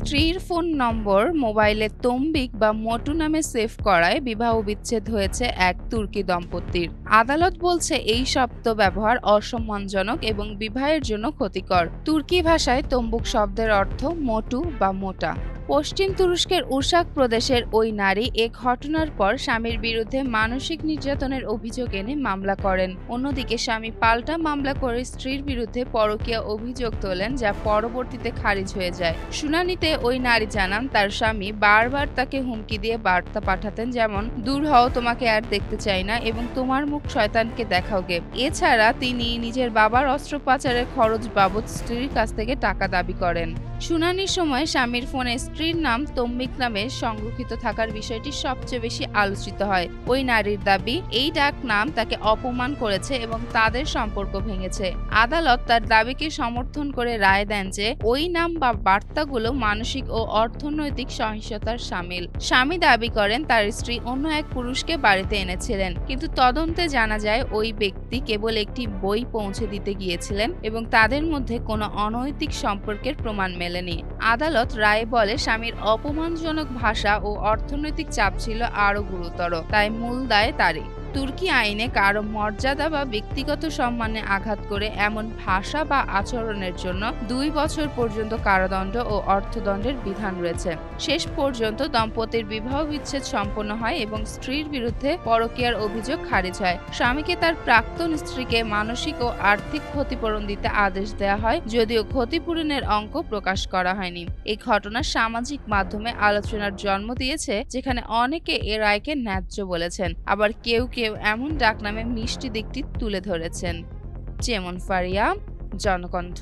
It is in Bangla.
স্ত্রীর ফোন নম্বর মোবাইলে তম্বিক বা মোটু নামে সেভ করায় বিবাহ বিচ্ছেদ হয়েছে এক তুর্কি দম্পতির। আদালত বলছে এই শব্দ ব্যবহার অসম্মানজনক এবং বিবাহের জন্য ক্ষতিকর। তুর্কি ভাষায় তম্বুক শব্দের অর্থ মোটু বা মোটা। পশ্চিম তুরস্কের উশাক প্রদেশের ওই নারী এ ঘটনার পর স্বামীর বিরুদ্ধে মানসিক নির্যাতনের অভিযোগ এনে মামলা করেন। অন্যদিকে স্বামী পাল্টা মামলা করে স্ত্রীর বিরুদ্ধে পরকীয়া অভিযোগ তোলেন, যা পরবর্তীতে খারিজ হয়ে যায়। শুনানিতে ওই নারী জানান, তার স্বামী বারবার তাকে হুমকি দিয়ে বার্তা পাঠাতেন, যেমন দূর হও, তোমাকে আর দেখতে চাই না এবং তোমার মুখ শয়তানকে দেখাও গে। এছাড়া তিনি নিজের বাবার অস্ত্র পাচারের খরচ বাবদ স্ত্রীর কাছ থেকে টাকা দাবি করেন। শুনানির সময় স্বামীর ফোনে স্ত্রীর নাম তম্বিক নামে সংরক্ষিত থাকার বিষয়টি সবচেয়ে বেশি আলোচিত হয়। ওই নারীর দাবি, এই ডাক নাম তাকে অপমান করেছে এবং তাদের সম্পর্ক ভেঙেছে। আদালত তার দাবিকে সমর্থন করে রায় দেন যে ওই নাম বা বার্তাগুলো মানসিক ও অর্থনৈতিক সহিংসতার শামিল। স্বামী দাবি করেন তার স্ত্রী অন্য এক পুরুষকে বাড়িতে এনেছিলেন, কিন্তু তদন্তে জানা যায় ওই ব্যক্তি কেবল একটি বই পৌঁছে দিতে গিয়েছিলেন এবং তাদের মধ্যে কোনো অনৈতিক সম্পর্কের প্রমাণ মেলেনি। আদালত রায়ে বলে, স্বামীর অপমানজনক ভাষা ও অর্থনৈতিক চাপ ছিল আরও গুরুতর, তাই মূল দায় তারই। তুর্কি আইনে কারো মর্যাদা বা ব্যক্তিগত সম্মানে আঘাত করে এমন ভাষা বা আচরণের জন্য 2 বছর পর্যন্ত কারাদণ্ড ও অর্থদণ্ডের বিধান রয়েছে। শেষ পর্যন্ত দম্পতির বিবাহ বিচ্ছেদ সম্পন্ন হয় এবং স্ত্রীর বিরুদ্ধে পরকীয়ার অভিযোগ খারিজ হয়। স্বামীকে তার প্রাক্তন স্ত্রীকে মানসিক ও আর্থিক ক্ষতিপূরণ দিতে আদেশ দেওয়া হয়, যদিও ক্ষতিপূরণের অঙ্ক প্রকাশ করা হয়নি। এই ঘটনা সামাজিক মাধ্যমে আলোচনার জন্ম দিয়েছে, যেখানে অনেকে এ রায়কে ন্যায্য বলেছেন, আবার কেউ এমন ডাকনামে মিষ্টি দিকটি তুলে ধরেছেন। যেমন ফারিয়া, জনকণ্ঠ।